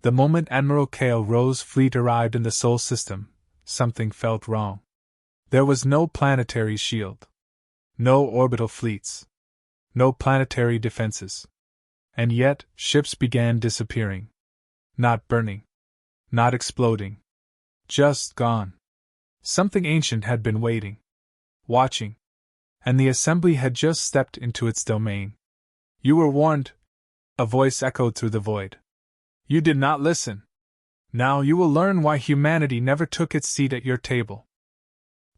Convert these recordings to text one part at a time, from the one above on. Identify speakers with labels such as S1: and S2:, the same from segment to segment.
S1: The moment Admiral Kale Ro's fleet arrived in the Sol system, something felt wrong. There was no planetary shield. No orbital fleets. No planetary defenses. And yet, ships began disappearing. Not burning. Not exploding. Just gone. Something ancient had been waiting. Watching. And the assembly had just stepped into its domain. You were warned. A voice echoed through the void. You did not listen. Now you will learn why humanity never took its seat at your table.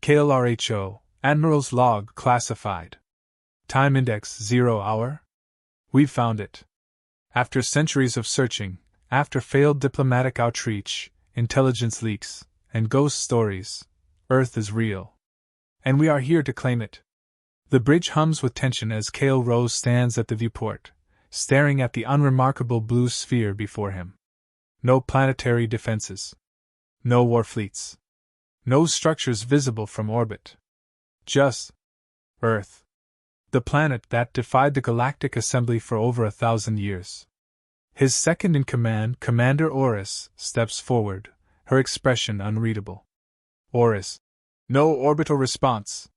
S1: KLRHO, Admiral's Log Classified. Time Index 0 hour? We found it. After centuries of searching, after failed diplomatic outreach, intelligence leaks, and ghost stories, Earth is real. And we are here to claim it. The bridge hums with tension as Kale Rose stands at the viewport, staring at the unremarkable blue sphere before him. No planetary defenses. No war fleets. No structures visible from orbit. Just Earth. The planet that defied the Galactic Assembly for over 1,000 years. His second-in-command, Commander Oris, steps forward, her expression unreadable. Oris. No orbital response.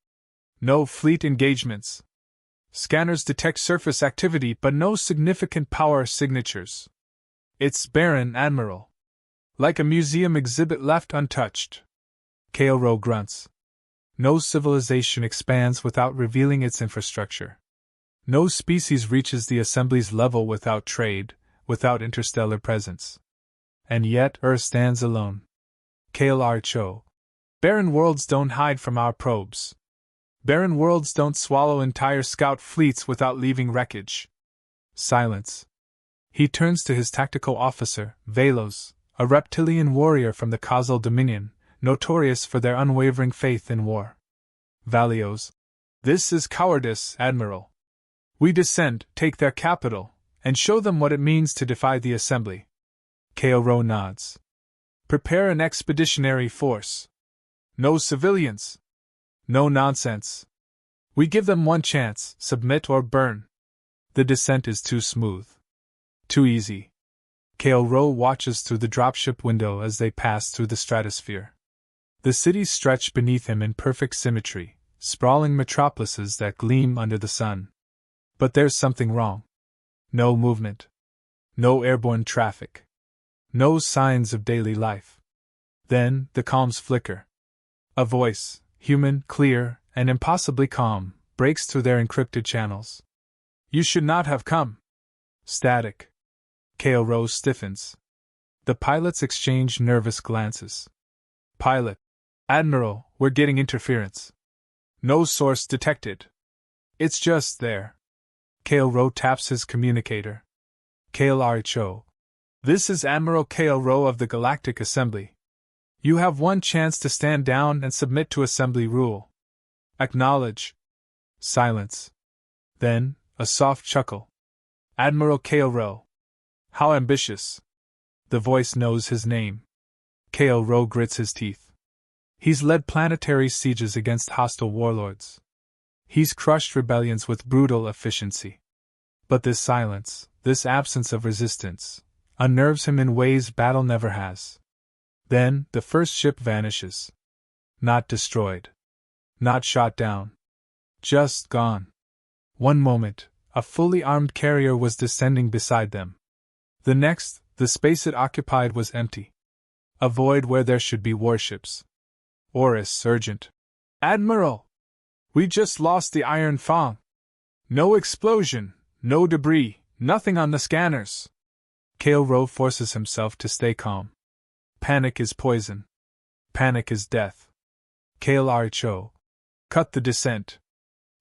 S1: No fleet engagements. Scanners detect surface activity but no significant power signatures. It's barren, Admiral. Like a museum exhibit left untouched. Kaelro grunts. No civilization expands without revealing its infrastructure. No species reaches the Assembly's level without trade, without interstellar presence. And yet Earth stands alone. KLR. Barren worlds don't hide from our probes. Barren worlds don't swallow entire scout fleets without leaving wreckage. Silence. He turns to his tactical officer, Velos, a reptilian warrior from the Causal Dominion, notorious for their unwavering faith in war. Valios. This is cowardice, Admiral. We descend, take their capital, and show them what it means to defy the Assembly. Kaoro nods. Prepare an expeditionary force. No civilians. No nonsense. We give them one chance, submit or burn. The descent is too smooth. Too easy. Kaoro watches through the dropship window as they pass through the stratosphere. The cities stretch beneath him in perfect symmetry, sprawling metropolises that gleam under the sun. But there's something wrong. No movement. No airborne traffic. No signs of daily life. Then, the comms flicker. A voice, human, clear, and impossibly calm, breaks through their encrypted channels. You should not have come. Static. Kaoro stiffens. The pilots exchange nervous glances. Pilot. Admiral, we're getting interference. No source detected. It's just there. Kaoro taps his communicator. KLRHO. This is Admiral Kaoro of the Galactic Assembly. You have one chance to stand down and submit to Assembly rule. Acknowledge. Silence. Then, a soft chuckle. Admiral Kaoro. How ambitious. The voice knows his name. Kaoro grits his teeth. He's led planetary sieges against hostile warlords. He's crushed rebellions with brutal efficiency. But this silence, this absence of resistance, unnerves him in ways battle never has. Then, the first ship vanishes. Not destroyed. Not shot down. Just gone. One moment, a fully armed carrier was descending beside them. The next, the space it occupied was empty. A void where there should be warships. Oris, urgent. Admiral! We just lost the Iron Fang. No explosion, no debris, nothing on the scanners. Kaoro forces himself to stay calm. Panic is poison. Panic is death. KLRHO. Cut the descent.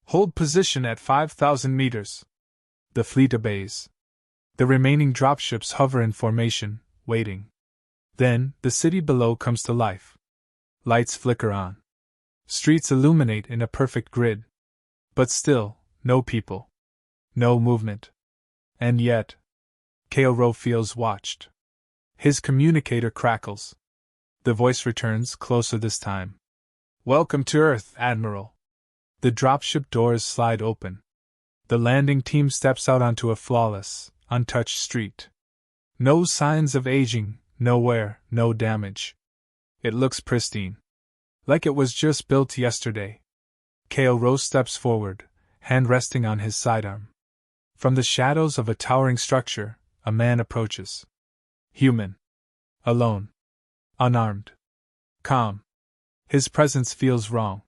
S1: Hold position at 5,000 meters. The fleet obeys. The remaining dropships hover in formation, waiting. Then, the city below comes to life. Lights flicker on. Streets illuminate in a perfect grid. But still, no people. No movement. And yet, Kaoro feels watched. His communicator crackles. The voice returns, closer this time. Welcome to Earth, Admiral. The dropship doors slide open. The landing team steps out onto a flawless, untouched street. No signs of aging, no wear, no damage. It looks pristine. Like it was just built yesterday. Kale Rose steps forward, hand resting on his sidearm. From the shadows of a towering structure, a man approaches. Human. Alone. Unarmed. Calm. His presence feels wrong.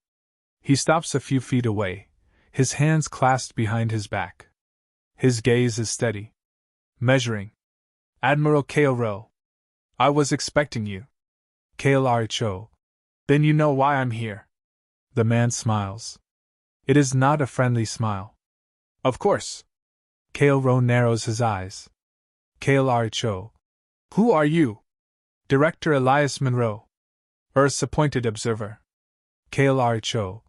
S1: He stops a few feet away, his hands clasped behind his back. His gaze is steady. Measuring. Admiral Kale Ro. I was expecting you. Kale Rho. Then you know why I'm here. The man smiles. It is not a friendly smile. Of course. Kale Ro narrows his eyes. Kale Rho. Who are you? Director Elias Monroe. Earth's appointed observer. Kale Rho.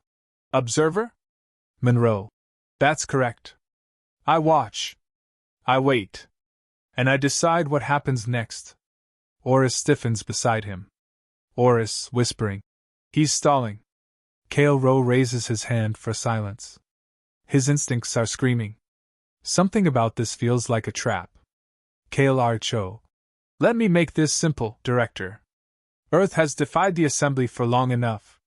S1: Observer? Monroe. That's correct. I watch. I wait. And I decide what happens next. Oris stiffens beside him. Oris, whispering. He's stalling. Kale Ro raises his hand for silence. His instincts are screaming. Something about this feels like a trap. Kale Rho. Let me make this simple, Director. Earth has defied the Assembly for long enough.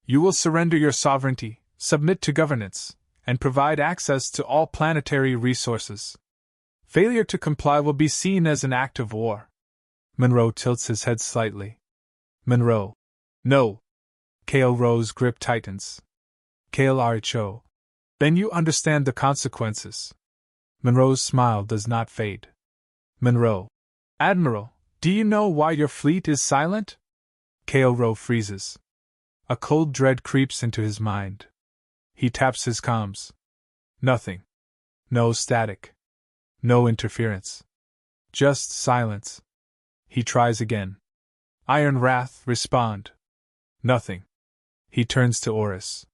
S1: You will surrender your sovereignty, submit to governance, and provide access to all planetary resources. Failure to comply will be seen as an act of war. Monroe tilts his head slightly. Monroe. No. Kale Ro's grip tightens. Kale Rho. Then you understand the consequences. Monroe's smile does not fade. Monroe. Admiral, do you know why your fleet is silent? Kale Ro freezes. A cold dread creeps into his mind. He taps his comms. Nothing. No static. No interference. Just silence. He tries again. Iron Wrath, respond. Nothing. He turns to Oris.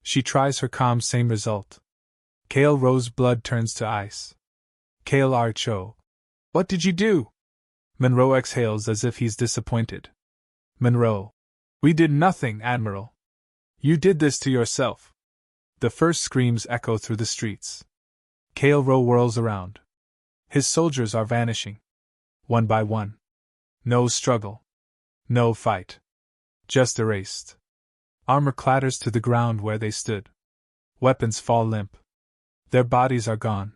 S1: She tries her comm, same result. Kale Ro's blood turns to ice. Kale Rho. What did you do? Monroe exhales as if he's disappointed. Monroe. We did nothing, Admiral. You did this to yourself. The first screams echo through the streets. Kale Ro whirls around. His soldiers are vanishing. One by one. No struggle. No fight. Just erased. Armor clatters to the ground where they stood. Weapons fall limp. Their bodies are gone.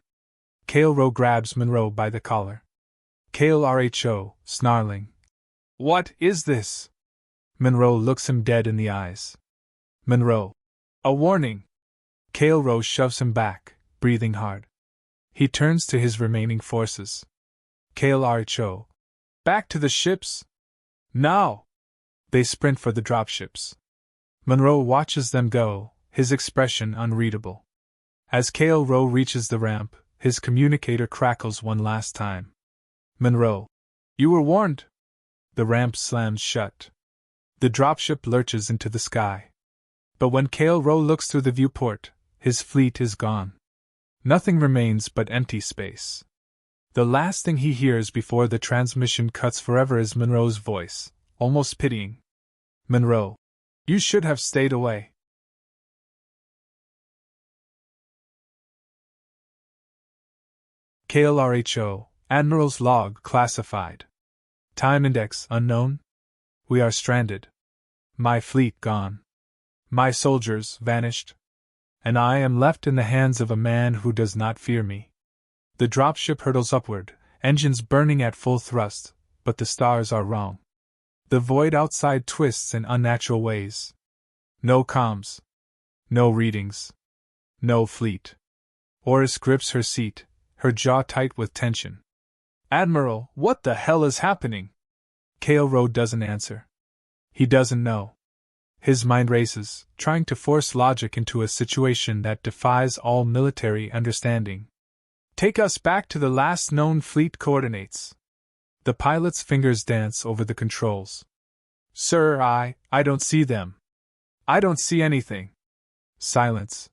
S1: Kale Ro grabs Monroe by the collar. Kale Rho, snarling. What is this? Monroe looks him dead in the eyes. Monroe. A warning. Kale Ro shoves him back, breathing hard. He turns to his remaining forces. Kale Rho. Back to the ships. Now! They sprint for the dropships. Monroe watches them go, his expression unreadable. As Kale Ro reaches the ramp, his communicator crackles one last time. Monroe. You were warned. The ramp slams shut. The dropship lurches into the sky. But when Kale Ro looks through the viewport, his fleet is gone. Nothing remains but empty space. The last thing he hears before the transmission cuts forever is Monroe's voice, almost pitying. Monroe. You should have stayed away. Kale Rho, Admiral's log classified. Time index unknown. We are stranded. My fleet gone. My soldiers vanished. And I am left in the hands of a man who does not fear me. The dropship hurtles upward, engines burning at full thrust, but the stars are wrong. The void outside twists in unnatural ways. No comms. No readings. No fleet. Oris grips her seat, her jaw tight with tension. Admiral, what the hell is happening? Kale Ro doesn't answer. He doesn't know. His mind races, trying to force logic into a situation that defies all military understanding. Take us back to the last known fleet coordinates. The pilot's fingers dance over the controls. Sir, I don't see them. I don't see anything. Silence.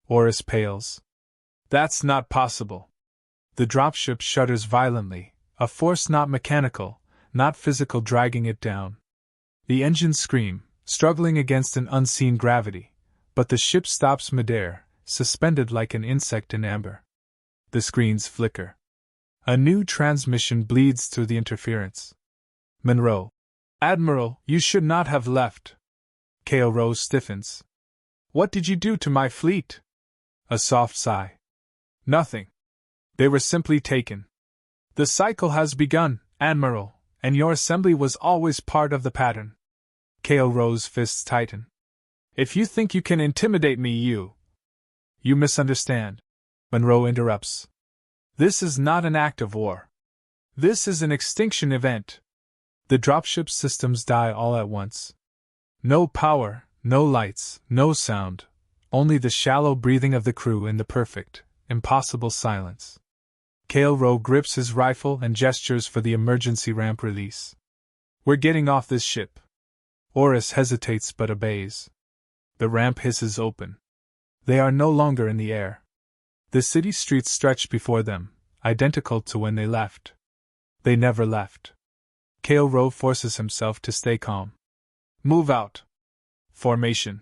S1: Oris pales. That's not possible. The dropship shudders violently, a force not mechanical, not physical dragging it down. The engines scream, struggling against an unseen gravity, but the ship stops midair, suspended like an insect in amber. The screens flicker. A new transmission bleeds through the interference. Monroe. Admiral, you should not have left. K.O. Rose stiffens. What did you do to my fleet? A soft sigh. Nothing. They were simply taken. The cycle has begun, Admiral, and your assembly was always part of the pattern. K.O. Rose's fists tighten. If you think you can intimidate me, you misunderstand. Monroe interrupts. This is not an act of war. This is an extinction event. The dropship systems die all at once. No power, no lights, no sound, only the shallow breathing of the crew in the perfect, impossible silence. K.O. Rowe grips his rifle and gestures for the emergency ramp release. We're getting off this ship. Oris hesitates but obeys. The ramp hisses open. They are no longer in the air. The city streets stretch before them, identical to when they left. They never left. K.O. Rowe forces himself to stay calm. Move out. Formation.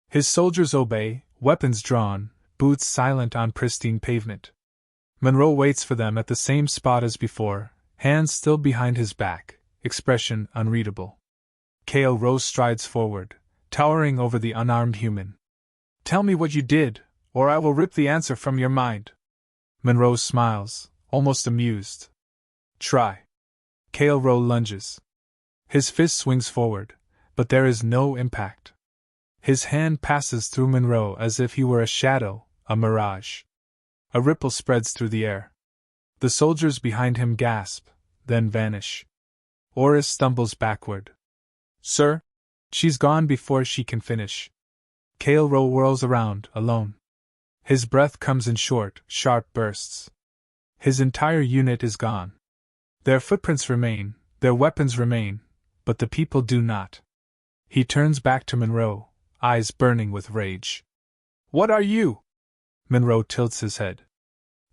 S1: His soldiers obey, weapons drawn, boots silent on pristine pavement. Monroe waits for them at the same spot as before, hands still behind his back, expression unreadable. K.O. Rowe strides forward, towering over the unarmed human. Tell me what you did, or I will rip the answer from your mind. Monroe smiles, almost amused. Try. K.O. Rowe lunges. His fist swings forward, but there is no impact. His hand passes through Monroe as if he were a shadow, a mirage. A ripple spreads through the air. The soldiers behind him gasp, then vanish. Oris stumbles backward. Sir? She's gone before she can finish. K.O. Rowe whirls around, alone. His breath comes in short, sharp bursts. His entire unit is gone. Their footprints remain, their weapons remain, but the people do not. He turns back to Monroe, eyes burning with rage. What are you? Monroe tilts his head.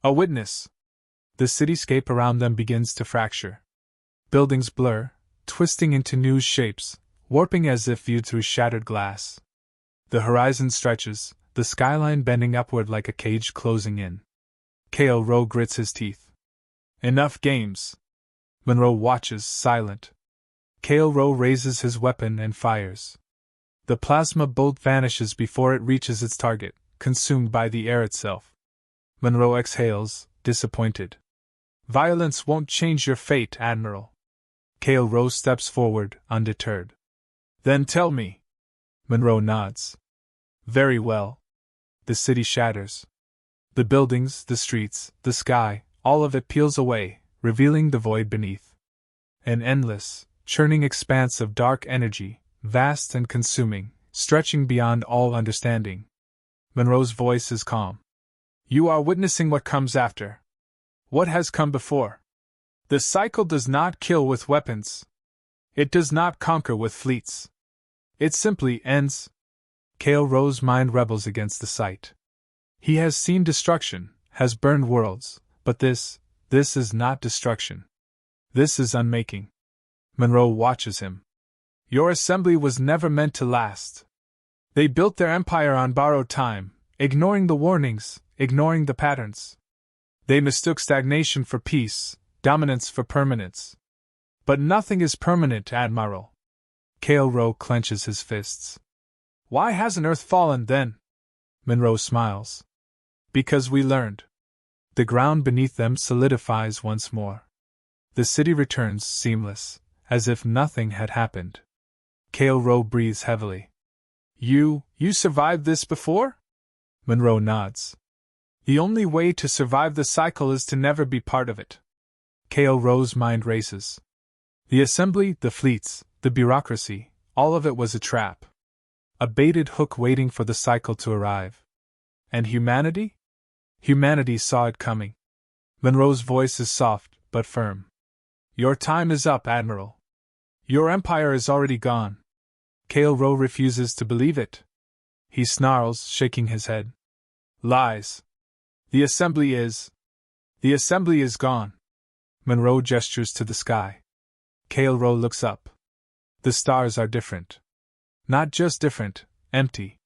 S1: A witness. The cityscape around them begins to fracture. Buildings blur, twisting into new shapes, warping as if viewed through shattered glass. The horizon stretches, the skyline bending upward like a cage closing in. K.O. Rowe grits his teeth. Enough games. Monroe watches, silent. K.O. Rowe raises his weapon and fires. The plasma bolt vanishes before it reaches its target, consumed by the air itself. Monroe exhales, disappointed. Violence won't change your fate, Admiral. K.O. Rowe steps forward, undeterred. Then tell me. Monroe nods. Very well. The city shatters. The buildings, the streets, the sky, all of it peels away, revealing the void beneath. An endless, churning expanse of dark energy, vast and consuming, stretching beyond all understanding. Monroe's voice is calm. You are witnessing what comes after. What has come before. The cycle does not kill with weapons. It does not conquer with fleets. It simply ends. K.O. Rowe's mind rebels against the sight. He has seen destruction, has burned worlds, but this is not destruction. This is unmaking. Monroe watches him. Your assembly was never meant to last. They built their empire on borrowed time, ignoring the warnings, ignoring the patterns. They mistook stagnation for peace, dominance for permanence. But nothing is permanent, Admiral. K.O. Rowe clenches his fists. Why hasn't Earth fallen, then? Monroe smiles. Because we learned. The ground beneath them solidifies once more. The city returns seamless, as if nothing had happened. K.O. Rowe breathes heavily. You survived this before? Monroe nods. The only way to survive the cycle is to never be part of it. K.O. Rowe's mind races. The assembly, the fleets, the bureaucracy, all of it was a trap. A baited hook waiting for the cycle to arrive. And humanity? Humanity saw it coming. Monroe's voice is soft, but firm. Your time is up, Admiral. Your empire is already gone. K.O. Rowe refuses to believe it. He snarls, shaking his head. Lies. The assembly is gone. Monroe gestures to the sky. K.O. Rowe looks up. The stars are different. Not just different, empty.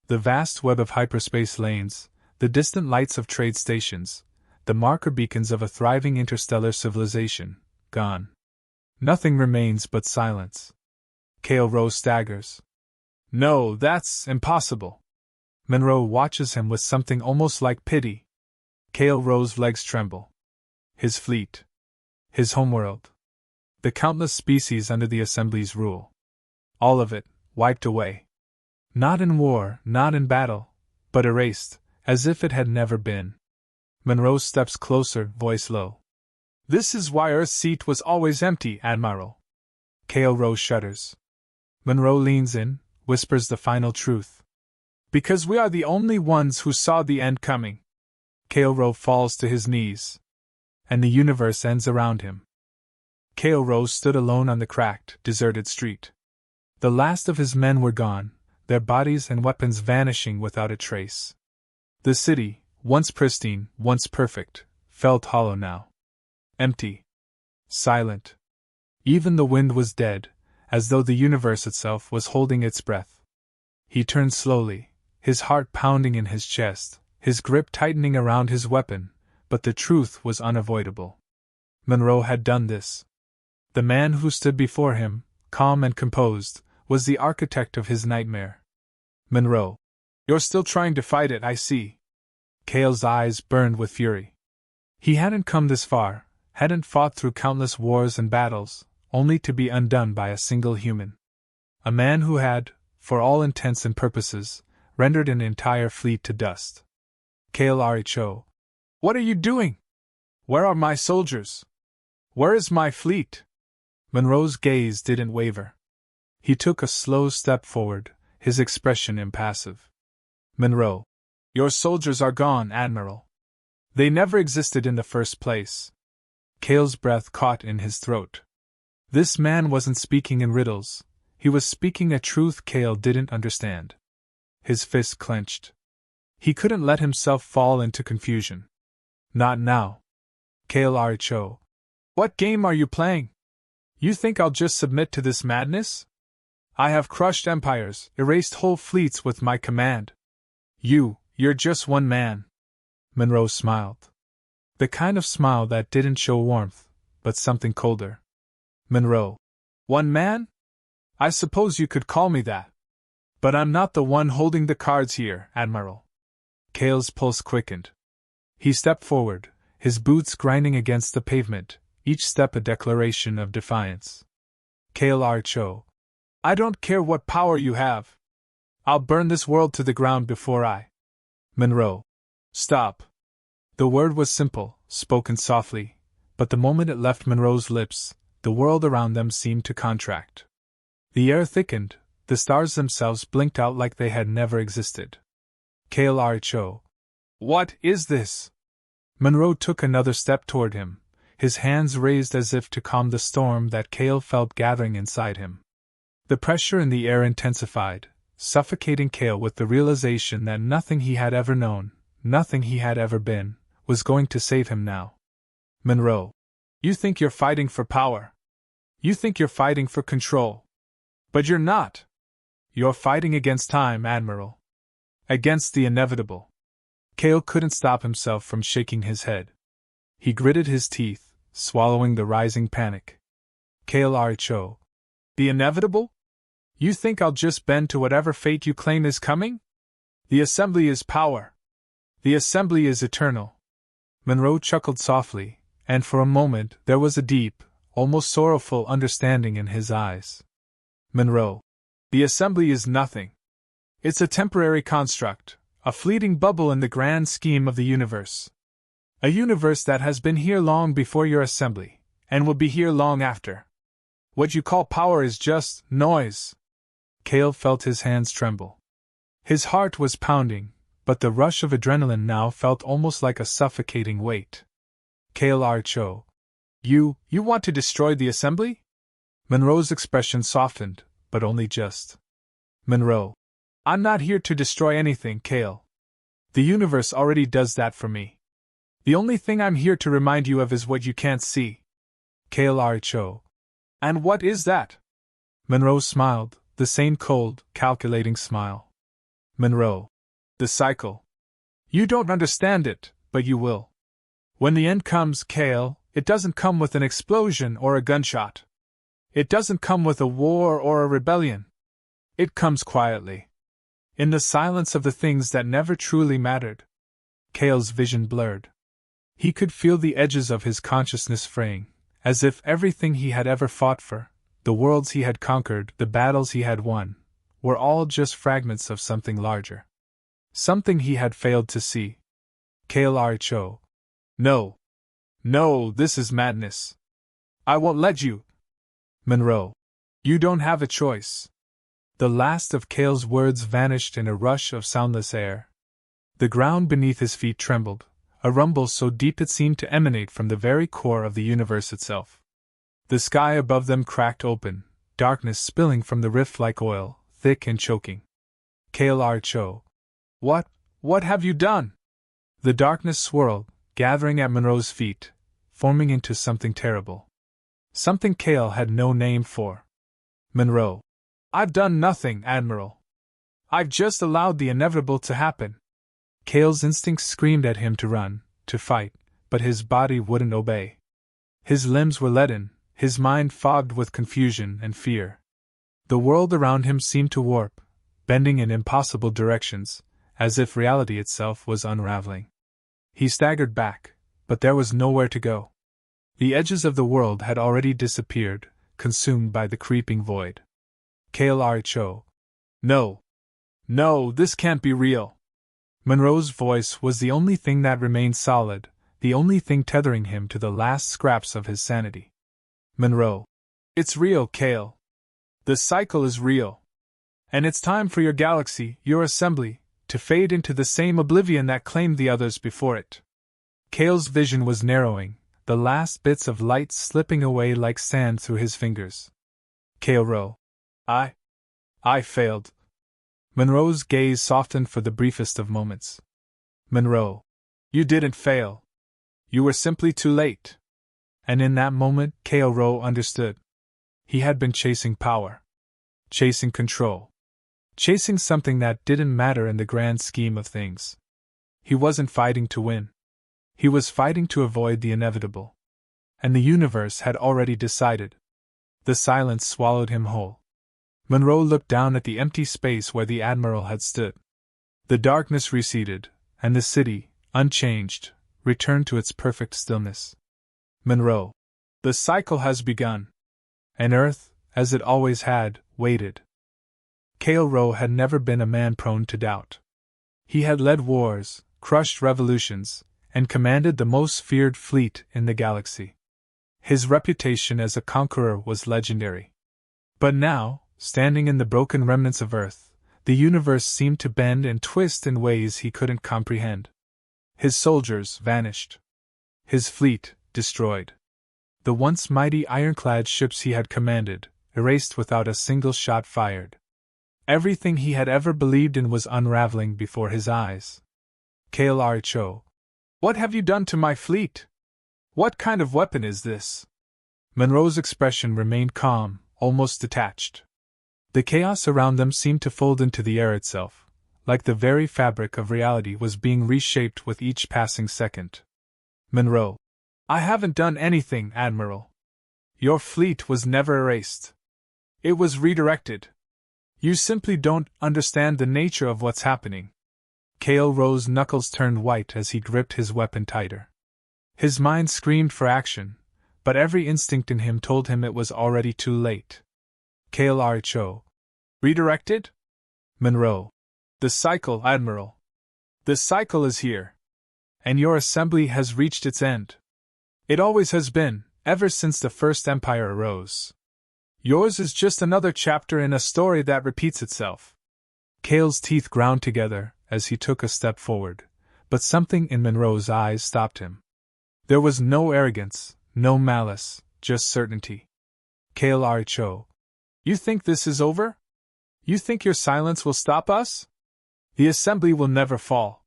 S1: The vast web of hyperspace lanes, the distant lights of trade stations, the marker beacons of a thriving interstellar civilization, gone. Nothing remains but silence. Cale Rose staggers. No, that's impossible. Monroe watches him with something almost like pity. Cale Rose's legs tremble. His fleet. His homeworld. The countless species under the Assembly's rule. All of it, wiped away. Not in war, not in battle, but erased, as if it had never been. Monroe steps closer, voice low. This is why Earth's seat was always empty, Admiral. Cale Rose shudders. Monroe leans in, whispers the final truth. Because we are the only ones who saw the end coming. Cale Rose falls to his knees. And the universe ends around him. Cale Rose stood alone on the cracked, deserted street. The last of his men were gone, their bodies and weapons vanishing without a trace. The city, once pristine, once perfect, felt hollow now. Empty. Silent. Even the wind was dead, as though the universe itself was holding its breath. He turned slowly, his heart pounding in his chest, his grip tightening around his weapon, but the truth was unavoidable. Monroe had done this. The man who stood before him, calm and composed, was the architect of his nightmare. Monroe. You're still trying to fight it, I see. Cale's eyes burned with fury. He hadn't come this far, hadn't fought through countless wars and battles, only to be undone by a single human. A man who had, for all intents and purposes, rendered an entire fleet to dust. Cale Rho. What are you doing? Where are my soldiers? Where is my fleet? Monroe's gaze didn't waver. He took a slow step forward, his expression impassive. Monroe. Your soldiers are gone, Admiral. They never existed in the first place. Cale's breath caught in his throat. This man wasn't speaking in riddles, he was speaking a truth Cale didn't understand. His fist clenched. He couldn't let himself fall into confusion. Not now. Cale Rho. What game are you playing? You think I'll just submit to this madness? I have crushed empires, erased whole fleets with my command. You're just one man. Monroe smiled. The kind of smile that didn't show warmth, but something colder. Monroe. One man? I suppose you could call me that. But I'm not the one holding the cards here, Admiral. Cale's pulse quickened. He stepped forward, his boots grinding against the pavement, each step a declaration of defiance. Cale Rho. I don't care what power you have. I'll burn this world to the ground before I. Monroe. Stop. The word was simple, spoken softly, but the moment it left Monroe's lips, the world around them seemed to contract. The air thickened, the stars themselves blinked out like they had never existed. Cale Rho. What is this? Monroe took another step toward him, his hands raised as if to calm the storm that Cale felt gathering inside him. The pressure in the air intensified, suffocating Cale with the realization that nothing he had ever known, nothing he had ever been, was going to save him now. Monroe. You think you're fighting for power. You think you're fighting for control. But you're not. You're fighting against time, Admiral. Against the inevitable. Cale couldn't stop himself from shaking his head. He gritted his teeth, swallowing the rising panic. Cale Rho. The inevitable? You think I'll just bend to whatever fate you claim is coming? The Assembly is power. The Assembly is eternal. Monroe chuckled softly, and for a moment there was a deep, almost sorrowful understanding in his eyes. Monroe. The Assembly is nothing. It's a temporary construct, a fleeting bubble in the grand scheme of the universe. A universe that has been here long before your Assembly, and will be here long after. What you call power is just noise. Cale felt his hands tremble. His heart was pounding, but the rush of adrenaline now felt almost like a suffocating weight. Cale Rho. You want to destroy the Assembly? Monroe's expression softened, but only just. Monroe. I'm not here to destroy anything, Cale. The universe already does that for me. The only thing I'm here to remind you of is what you can't see. Cale Rho. And what is that? Monroe smiled, the same cold, calculating smile. Monroe. The cycle. You don't understand it, but you will. When the end comes, Kale, it doesn't come with an explosion or a gunshot. It doesn't come with a war or a rebellion. It comes quietly. In the silence of the things that never truly mattered. Kale's vision blurred. He could feel the edges of his consciousness fraying, as if everything he had ever fought for, the worlds he had conquered, the battles he had won, were all just fragments of something larger. Something he had failed to see. Kale Cho. No. No, this is madness. I won't let you. Monroe. You don't have a choice. The last of Kale's words vanished in a rush of soundless air. The ground beneath his feet trembled, a rumble so deep it seemed to emanate from the very core of the universe itself. The sky above them cracked open, darkness spilling from the rift like oil, thick and choking. Kale Cho. What have you done? The darkness swirled, gathering at Monroe's feet, forming into something terrible. Something Kale had no name for. Monroe. I've done nothing, Admiral. I've just allowed the inevitable to happen. Kale's instincts screamed at him to run, to fight, but his body wouldn't obey. His limbs were leaden, his mind fogged with confusion and fear. The world around him seemed to warp, bending in impossible directions, as if reality itself was unraveling. He staggered back, but there was nowhere to go. The edges of the world had already disappeared, consumed by the creeping void. Kale Cho. No. No, this can't be real. Monroe's voice was the only thing that remained solid, the only thing tethering him to the last scraps of his sanity. Monroe. It's real, Kale. The cycle is real. And it's time for your galaxy, your assembly, to fade into the same oblivion that claimed the others before it. Kale's vision was narrowing, the last bits of light slipping away like sand through his fingers. Kale. I failed. Monroe's gaze softened for the briefest of moments. Monroe. You didn't fail. You were simply too late. And in that moment, Kale understood. He had been chasing power. Chasing control. Chasing something that didn't matter in the grand scheme of things. He wasn't fighting to win. He was fighting to avoid the inevitable. And the universe had already decided. The silence swallowed him whole. Monroe looked down at the empty space where the Admiral had stood. The darkness receded, and the city, unchanged, returned to its perfect stillness. Monroe. The cycle has begun. And Earth, as it always had, waited. Kale had never been a man prone to doubt. He had led wars, crushed revolutions, and commanded the most feared fleet in the galaxy. His reputation as a conqueror was legendary. But now, standing in the broken remnants of Earth, the universe seemed to bend and twist in ways he couldn't comprehend. His soldiers vanished. His fleet destroyed. The once mighty ironclad ships he had commanded, erased without a single shot fired. Everything he had ever believed in was unraveling before his eyes. Kale Cho. What have you done to my fleet? What kind of weapon is this? Monroe's expression remained calm, almost detached. The chaos around them seemed to fold into the air itself, like the very fabric of reality was being reshaped with each passing second. Monroe. I haven't done anything, Admiral. Your fleet was never erased. It was redirected. You simply don't understand the nature of what's happening. Kale's knuckles turned white as he gripped his weapon tighter. His mind screamed for action, but every instinct in him told him it was already too late. Kale Cho. Redirected? Monroe. The cycle, Admiral. The cycle is here. And your assembly has reached its end. It always has been, ever since the First Empire arose. Yours is just another chapter in a story that repeats itself. Kale's teeth ground together as he took a step forward, but something in Monroe's eyes stopped him. There was no arrogance, no malice, just certainty. Kale Cho. You think this is over? You think your silence will stop us? The assembly will never fall.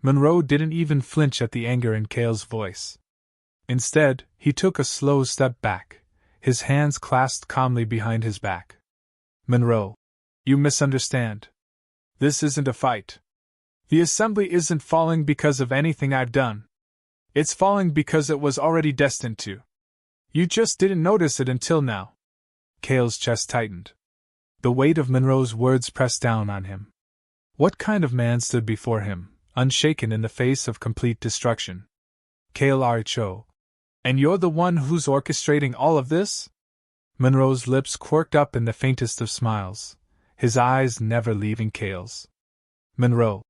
S1: Monroe didn't even flinch at the anger in Kale's voice. Instead, he took a slow step back, his hands clasped calmly behind his back. Monroe. You misunderstand. This isn't a fight. The assembly isn't falling because of anything I've done. It's falling because it was already destined to. You just didn't notice it until now. Cale's chest tightened. The weight of Monroe's words pressed down on him. What kind of man stood before him, unshaken in the face of complete destruction? Cale Cho. And you're the one who's orchestrating all of this? Monroe's lips quirked up in the faintest of smiles, his eyes never leaving Cale's. Monroe.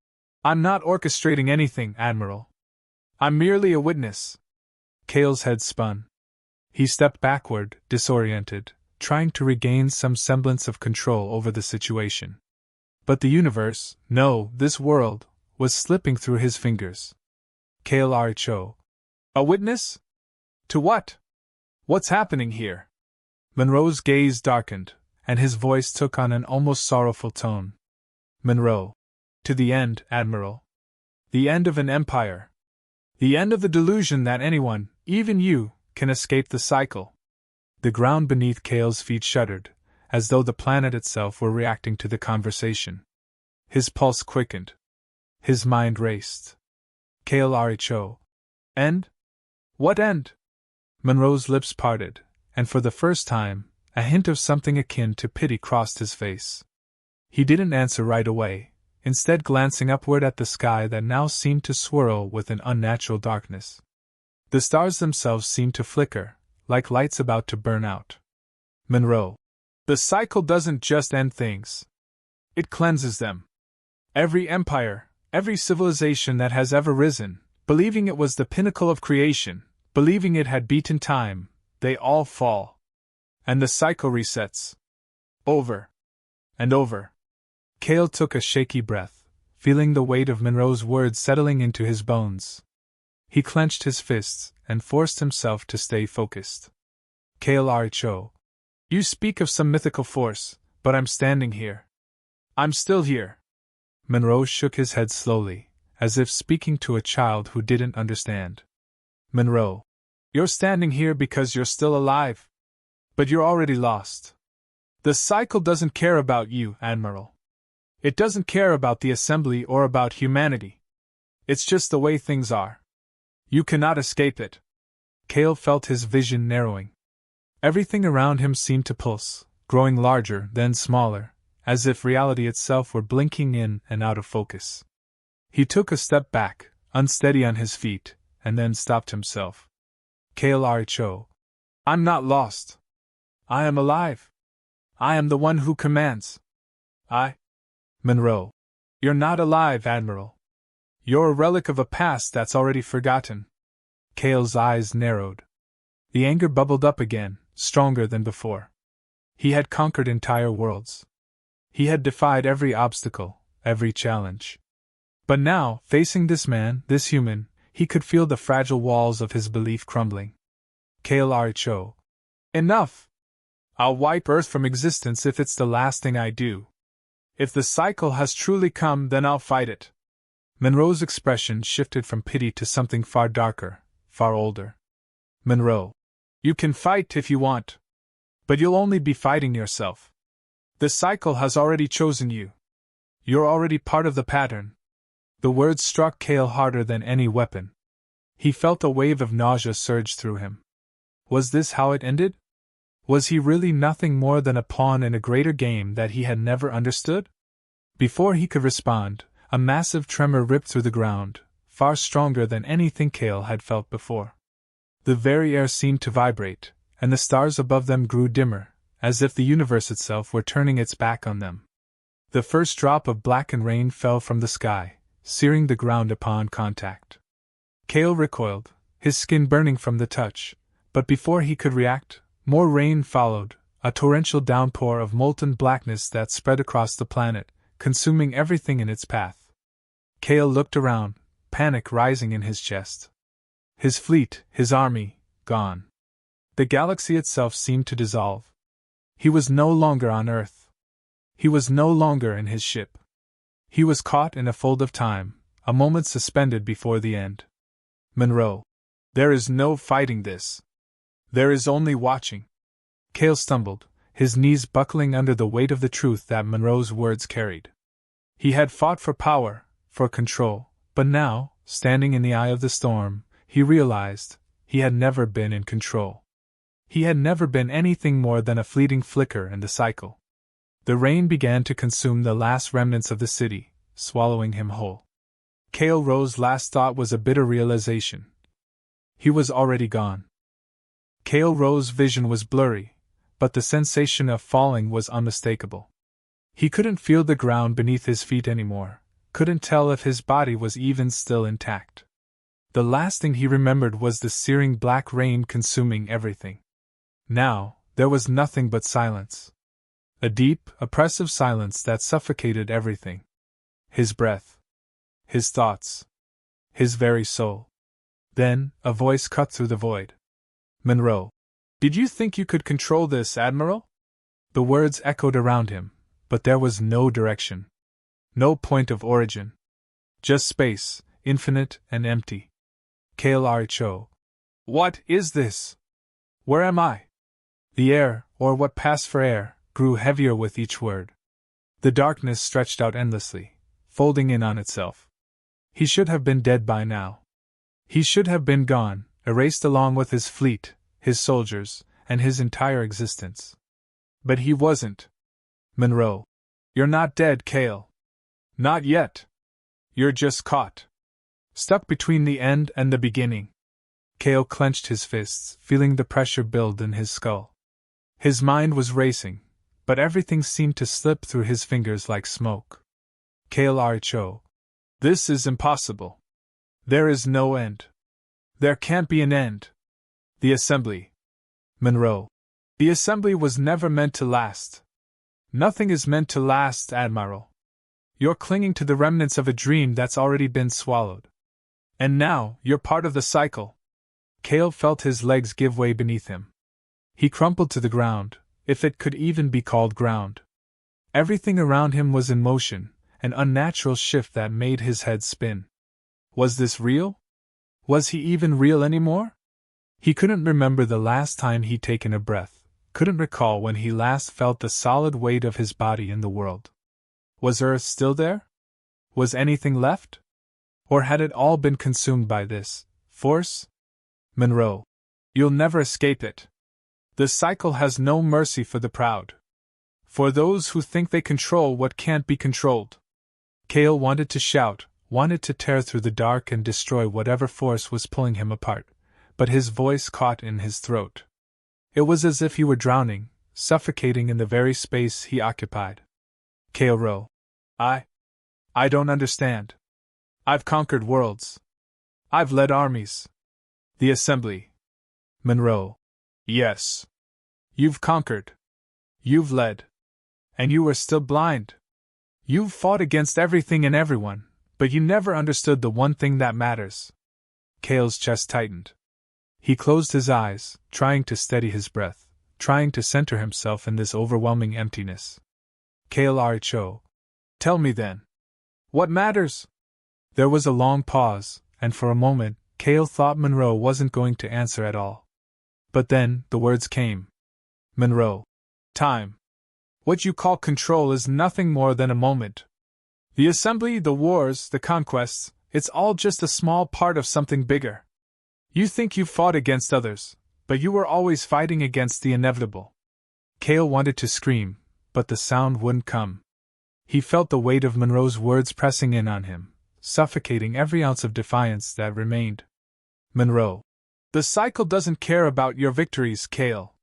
S1: I'm not orchestrating anything, Admiral. I'm merely a witness. Cale's head spun. He stepped backward, disoriented, trying to regain some semblance of control over the situation. But the universe, no, this world, was slipping through his fingers. Cale Cho. A witness? To what? What's happening here? Monroe's gaze darkened, and his voice took on an almost sorrowful tone. Monroe. To the end, Admiral. The end of an empire. The end of the delusion that anyone, even you, can escape the cycle. The ground beneath Cale's feet shuddered, as though the planet itself were reacting to the conversation. His pulse quickened. His mind raced. Cale Cho. End? What end? Monroe's lips parted, and for the first time, a hint of something akin to pity crossed his face. He didn't answer right away, instead glancing upward at the sky that now seemed to swirl with an unnatural darkness. The stars themselves seemed to flicker, like lights about to burn out. Monroe. The cycle doesn't just end things. It cleanses them. Every empire, every civilization that has ever risen, believing it was the pinnacle of creation, believing it had beaten time, they all fall. And the cycle resets. Over. And over. Cale took a shaky breath, feeling the weight of Monroe's words settling into his bones. He clenched his fists and forced himself to stay focused. Cale Cho. You speak of some mythical force, but I'm standing here. I'm still here. Monroe shook his head slowly, as if speaking to a child who didn't understand. Monroe. You're standing here because you're still alive. But you're already lost. The cycle doesn't care about you, Admiral. It doesn't care about the Assembly or about humanity. It's just the way things are. You cannot escape it. Cale felt his vision narrowing. Everything around him seemed to pulse, growing larger, then smaller, as if reality itself were blinking in and out of focus. He took a step back, unsteady on his feet, and then stopped himself. Cale Cho. I'm not lost. I am alive. I am the one who commands. Monroe. You're not alive, Admiral. You're a relic of a past that's already forgotten. Cale's eyes narrowed. The anger bubbled up again, stronger than before. He had conquered entire worlds. He had defied every obstacle, every challenge. But now, facing this man, this human, he could feel the fragile walls of his belief crumbling. Cale Cho. Enough! I'll wipe Earth from existence if it's the last thing I do. If the cycle has truly come, then I'll fight it. Monroe's expression shifted from pity to something far darker, far older. Monroe. You can fight if you want. But you'll only be fighting yourself. The cycle has already chosen you. You're already part of the pattern. The words struck Cale harder than any weapon. He felt a wave of nausea surge through him. Was this how it ended? Was he really nothing more than a pawn in a greater game that he had never understood? Before he could respond, a massive tremor ripped through the ground, far stronger than anything Cale had felt before. The very air seemed to vibrate, and the stars above them grew dimmer, as if the universe itself were turning its back on them. The first drop of blackened rain fell from the sky, searing the ground upon contact. Cale recoiled, his skin burning from the touch, but before he could react, more rain followed, a torrential downpour of molten blackness that spread across the planet, consuming everything in its path. Cale looked around, panic rising in his chest. His fleet, his army, gone. The galaxy itself seemed to dissolve. He was no longer on Earth. He was no longer in his ship. He was caught in a fold of time, a moment suspended before the end. Monroe. There is no fighting this. There is only watching. Cale stumbled, his knees buckling under the weight of the truth that Monroe's words carried. He had fought for power, for control, but now, standing in the eye of the storm, he realized, he had never been in control. He had never been anything more than a fleeting flicker in the cycle. The rain began to consume the last remnants of the city, swallowing him whole. Kale Rose's last thought was a bitter realization. He was already gone. Kale Rose's vision was blurry, but the sensation of falling was unmistakable. He couldn't feel the ground beneath his feet anymore, couldn't tell if his body was even still intact. The last thing he remembered was the searing black rain consuming everything. Now, there was nothing but silence. A deep, oppressive silence that suffocated everything. His breath. His thoughts. His very soul. Then, a voice cut through the void. "Monroe. Did you think you could control this, Admiral?" The words echoed around him, but there was no direction. No point of origin. Just space, infinite and empty. Kale. What is this? Where am I? The air, or what passed for air, grew heavier with each word. The darkness stretched out endlessly, folding in on itself. He should have been dead by now. He should have been gone, erased along with his fleet, his soldiers, and his entire existence. But he wasn't. "Monroe. You're not dead, Kale. Not yet. You're just caught. Stuck between the end and the beginning." Kale clenched his fists, feeling the pressure build in his skull. His mind was racing, but everything seemed to slip through his fingers like smoke. Kale. This is impossible. There is no end. There can't be an end. The assembly. Monroe. The assembly was never meant to last. Nothing is meant to last, Admiral. You're clinging to the remnants of a dream that's already been swallowed. And now, you're part of the cycle. Kale felt his legs give way beneath him. He crumpled to the ground, if it could even be called ground. Everything around him was in motion, an unnatural shift that made his head spin. Was this real? Was he even real anymore? He couldn't remember the last time he'd taken a breath, couldn't recall when he last felt the solid weight of his body in the world. Was Earth still there? Was anything left? Or had it all been consumed by this force? Monroe. You'll never escape it. The cycle has no mercy for the proud. For those who think they control what can't be controlled. Kale wanted to shout, wanted to tear through the dark and destroy whatever force was pulling him apart, but his voice caught in his throat. It was as if he were drowning, suffocating in the very space he occupied. Kale. I don't understand. I've conquered worlds. I've led armies. The assembly. Monroe. Yes. You've conquered. You've led. And you were still blind. You've fought against everything and everyone, but you never understood the one thing that matters. Kale's chest tightened. He closed his eyes, trying to steady his breath, trying to center himself in this overwhelming emptiness. Kale. Tell me then. What matters? There was a long pause, and for a moment, Kale thought Monroe wasn't going to answer at all. But then, the words came. Monroe. Time. What you call control is nothing more than a moment. The assembly, the wars, the conquests, it's all just a small part of something bigger. You think you fought against others, but you were always fighting against the inevitable. Kale wanted to scream, but the sound wouldn't come. He felt the weight of Monroe's words pressing in on him, suffocating every ounce of defiance that remained. Monroe. The cycle doesn't care about your victories, Kale.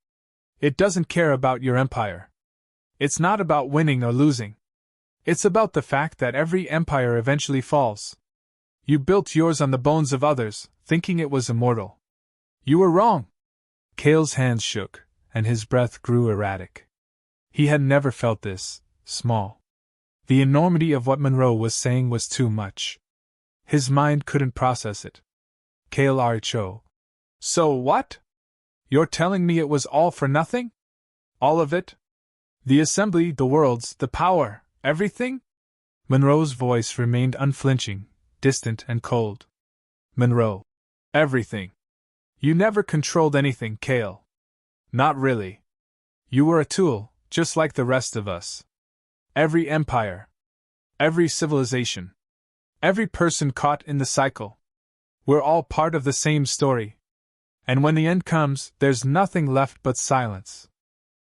S1: It doesn't care about your empire. It's not about winning or losing. It's about the fact that every empire eventually falls. You built yours on the bones of others, thinking it was immortal. You were wrong. Kale's hands shook, and his breath grew erratic. He had never felt this small. The enormity of what Monroe was saying was too much. His mind couldn't process it. Kale. So what? You're telling me it was all for nothing? All of it? The assembly, the worlds, the power, everything? Monroe's voice remained unflinching, distant and cold. Monroe. Everything. You never controlled anything, Kale. Not really. You were a tool, just like the rest of us. Every empire. Every civilization. Every person caught in the cycle. We're all part of the same story. And when the end comes, there's nothing left but silence.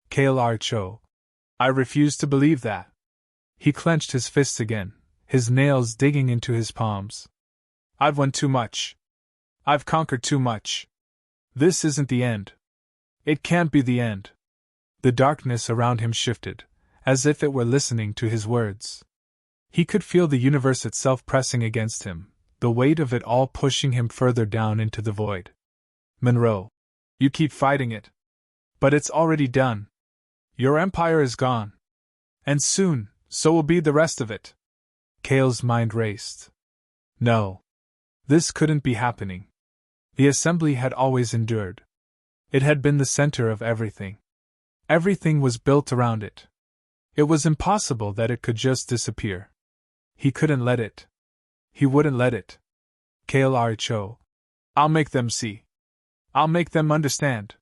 S1: Kale. I refuse to believe that. He clenched his fists again, his nails digging into his palms. I've won too much. I've conquered too much. This isn't the end. It can't be the end. The darkness around him shifted, as if it were listening to his words. He could feel the universe itself pressing against him, the weight of it all pushing him further down into the void. Monroe. You keep fighting it. But it's already done. Your empire is gone. And soon, so will be the rest of it. Kale's mind raced. No. This couldn't be happening. The assembly had always endured. It had been the center of everything. Everything was built around it. It was impossible that it could just disappear. He couldn't let it. He wouldn't let it. Kale. I'll make them see. I'll make them understand.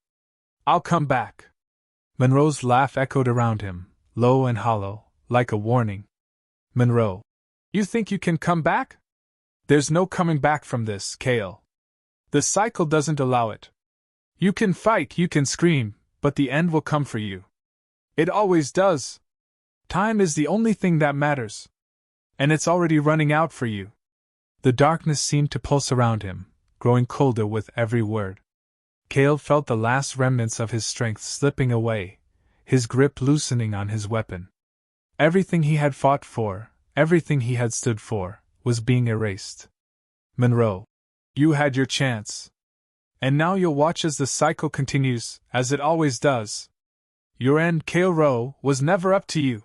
S1: I'll come back. Monroe's laugh echoed around him, low and hollow, like a warning. Monroe. You think you can come back? There's no coming back from this, Kale. The cycle doesn't allow it. You can fight, you can scream, but the end will come for you. It always does. Time is the only thing that matters. And it's already running out for you. The darkness seemed to pulse around him, growing colder with every word. Kale felt the last remnants of his strength slipping away, his grip loosening on his weapon. Everything he had fought for, everything he had stood for, was being erased. Monroe. You had your chance. And now you'll watch as the cycle continues, as it always does. Your end, Kale, was never up to you.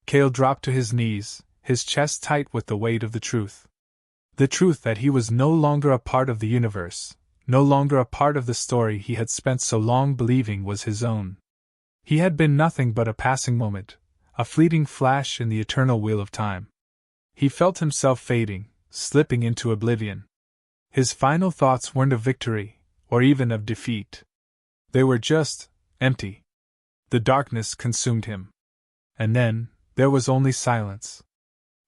S1: Kale dropped to his knees, his chest tight with the weight of the truth. The truth that he was no longer a part of the universe, no longer a part of the story he had spent so long believing was his own. He had been nothing but a passing moment, a fleeting flash in the eternal wheel of time. He felt himself fading, slipping into oblivion. His final thoughts weren't of victory, or even of defeat. They were just empty. The darkness consumed him. And then, there was only silence.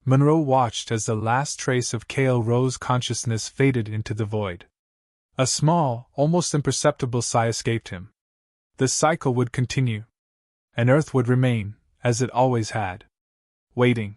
S1: Monroe watched as the last trace of Kale's consciousness faded into the void. A small, almost imperceptible sigh escaped him. The cycle would continue. And Earth would remain, as it always had. Waiting.